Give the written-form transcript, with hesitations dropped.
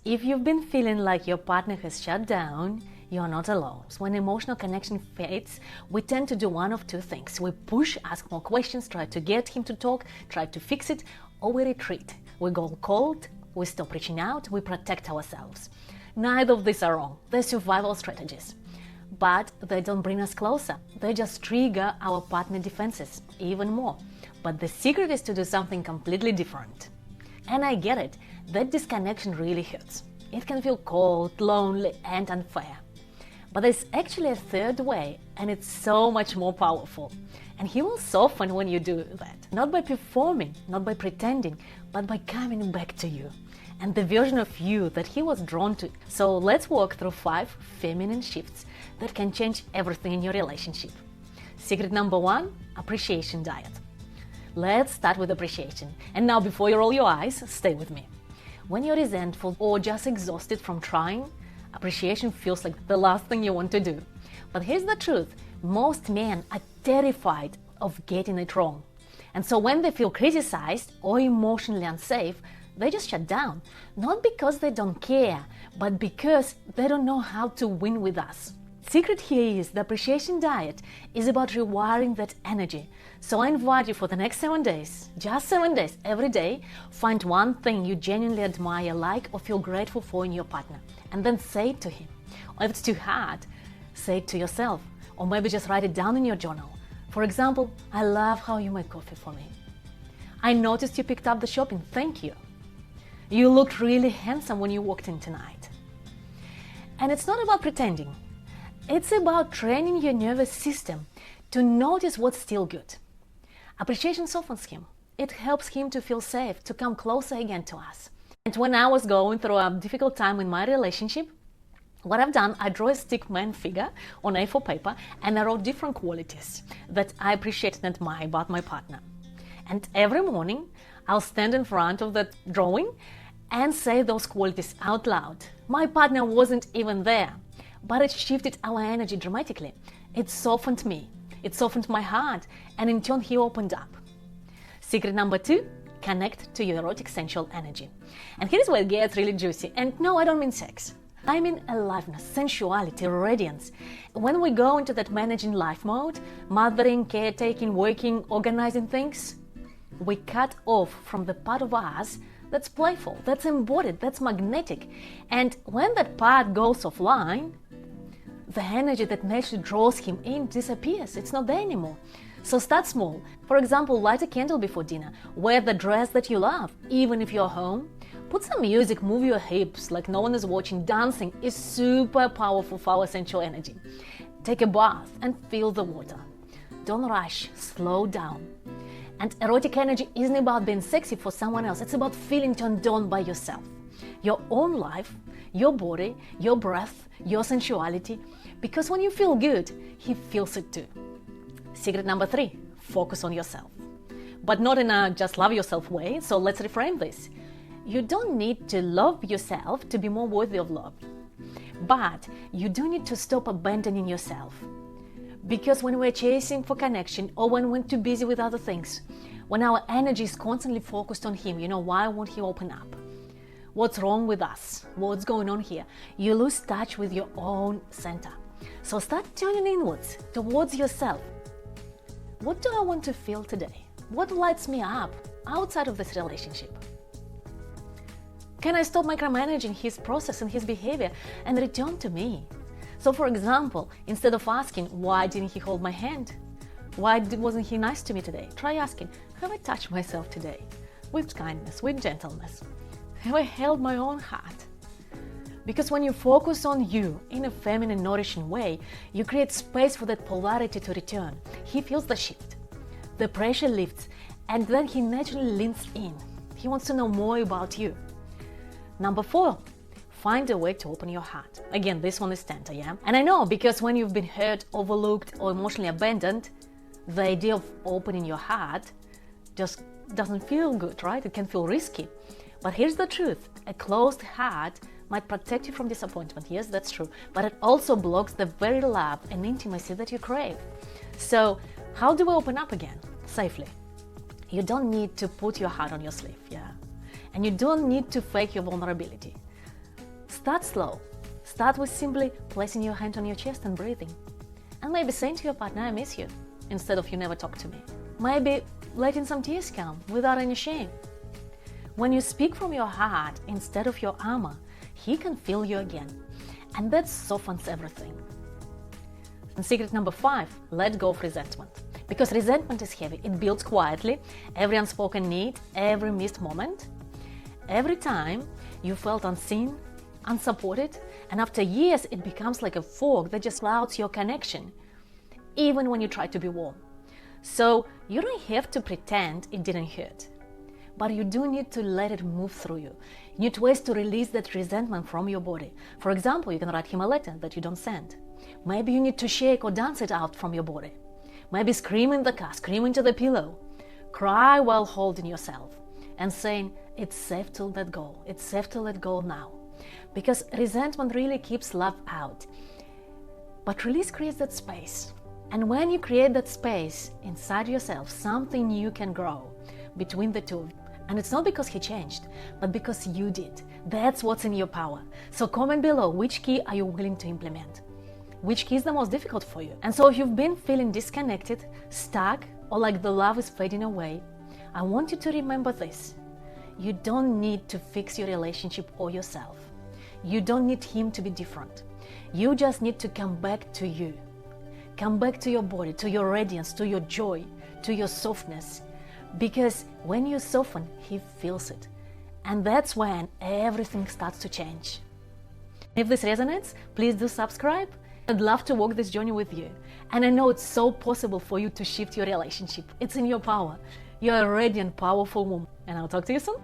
If you've been feeling like your partner has shut down, you're not alone. When emotional connection fades, we tend to do one of two things. We push, ask more questions, try to get him to talk, try to fix it, or we retreat. We go cold, we stop reaching out, we protect ourselves. Neither of these are wrong. They're survival strategies. But they don't bring us closer. They just trigger our partner defenses even more. But the secret is to do something completely different. And I get it, that disconnection really hurts. It can feel cold, lonely, and unfair. But there's actually a third way, and it's so much more powerful. And he will soften when you do that. Not by performing, not by pretending, but by coming back to you. And the version of you that he was drawn to. So let's walk through 5 feminine shifts that can change everything in your relationship. Secret number 1, appreciation diet. Let's start with appreciation. And now before you roll your eyes, stay with me. When you're resentful or just exhausted from trying, appreciation feels like the last thing you want to do. But here's the truth, most men are terrified of getting it wrong. And so when they feel criticized or emotionally unsafe, they just shut down. Not because they don't care, but because they don't know how to win with us. Secret here is the appreciation diet is about rewiring that energy. So I invite you for the next 7 days, just 7 days, every day, find one thing you genuinely admire, like, or feel grateful for in your partner. And then say it to him. Or if it's too hard, say it to yourself. Or maybe just write it down in your journal. For example, I love how you make coffee for me. I noticed you picked up the shopping, thank you. You looked really handsome when you walked in tonight. And it's not about pretending. It's about training your nervous system to notice what's still good. Appreciation softens him. It helps him to feel safe, to come closer again to us. And when I was going through a difficult time in my relationship, what I've done, I drew a stick man figure on A4 paper and I wrote different qualities that I appreciate and admire about my partner. And every morning, I'll stand in front of that drawing and say those qualities out loud. My partner wasn't even there, but it shifted our energy dramatically. It softened me, it softened my heart, and in turn he opened up. Secret number 2, connect to your erotic sensual energy. And here's where it gets really juicy. And no, I don't mean sex. I mean aliveness, sensuality, radiance. When we go into that managing life mode, mothering, caretaking, working, organizing things, we cut off from the part of us that's playful, that's embodied, that's magnetic. And when that part goes offline, the energy that naturally draws him in disappears. It's not there anymore. So start small. For example, light a candle before dinner. Wear the dress that you love, even if you're home. Put some music, move your hips like no one is watching. Dancing is super powerful for our sensual energy. Take a bath and feel the water. Don't rush, slow down. And erotic energy isn't about being sexy for someone else. It's about feeling turned on by yourself. Your own life, your body, your breath, your sensuality. Because when you feel good, he feels it too. Secret number 3, focus on yourself. But not in a just love yourself way, so let's reframe this. You don't need to love yourself to be more worthy of love. But you do need to stop abandoning yourself. Because when we're chasing for connection or when we're too busy with other things, when our energy is constantly focused on him, why won't he open up? What's wrong with us? What's going on here? You lose touch with your own center. So start turning inwards, towards yourself. What do I want to feel today? What lights me up outside of this relationship? Can I stop micromanaging his process and his behavior and return to me? So for example, instead of asking, why didn't he hold my hand? Why wasn't he nice to me today? Try asking, have I touched myself today? With kindness, with gentleness. Have I held my own heart? Because when you focus on you in a feminine, nourishing way, you create space for that polarity to return. He feels the shift. The pressure lifts, and then he naturally leans in. He wants to know more about you. Number 4, find a way to open your heart. Again, this one is tender, yeah? And I know, because when you've been hurt, overlooked, or emotionally abandoned, the idea of opening your heart just doesn't feel good, right? It can feel risky. But here's the truth. A closed heart might protect you from disappointment. Yes, that's true. But it also blocks the very love and intimacy that you crave. So how do we open up again? Safely. You don't need to put your heart on your sleeve, yeah? And you don't need to fake your vulnerability. start slow. Start with simply placing your hand on your chest and breathing. And maybe saying to your partner, I miss you, instead of you never talk to me. Maybe letting some tears come without any shame. When you speak from your heart instead of your armor, he can feel you again. And that softens everything. And secret number 5, let go of resentment. Because resentment is heavy. It builds quietly, every unspoken need, every missed moment. Every time you felt unseen, unsupported, and after years it becomes like a fog that just clouds your connection, even when you try to be warm. So you don't have to pretend it didn't hurt, but you do need to let it move through you. You need ways to release that resentment from your body. For example, you can write him a letter that you don't send. Maybe you need to shake or dance it out from your body. Maybe scream in the car, scream into the pillow. Cry while holding yourself and saying, it's safe to let go. It's safe to let go now. Because resentment really keeps love out. But release creates that space. And when you create that space inside yourself, something new can grow between the two. And it's not because he changed, but because you did. That's what's in your power. So comment below, which key are you willing to implement? Which key is the most difficult for you? And so if you've been feeling disconnected, stuck, or like the love is fading away, I want you to remember this. You don't need to fix your relationship or yourself. You don't need him to be different. You just need to come back to you. Come back to your body, to your radiance, to your joy, to your softness. Because when you soften, he feels it. And that's when everything starts to change. If this resonates, please do subscribe. I'd love to walk this journey with you. And I know it's so possible for you to shift your relationship. It's in your power. You're a radiant, powerful woman. And I'll talk to you soon.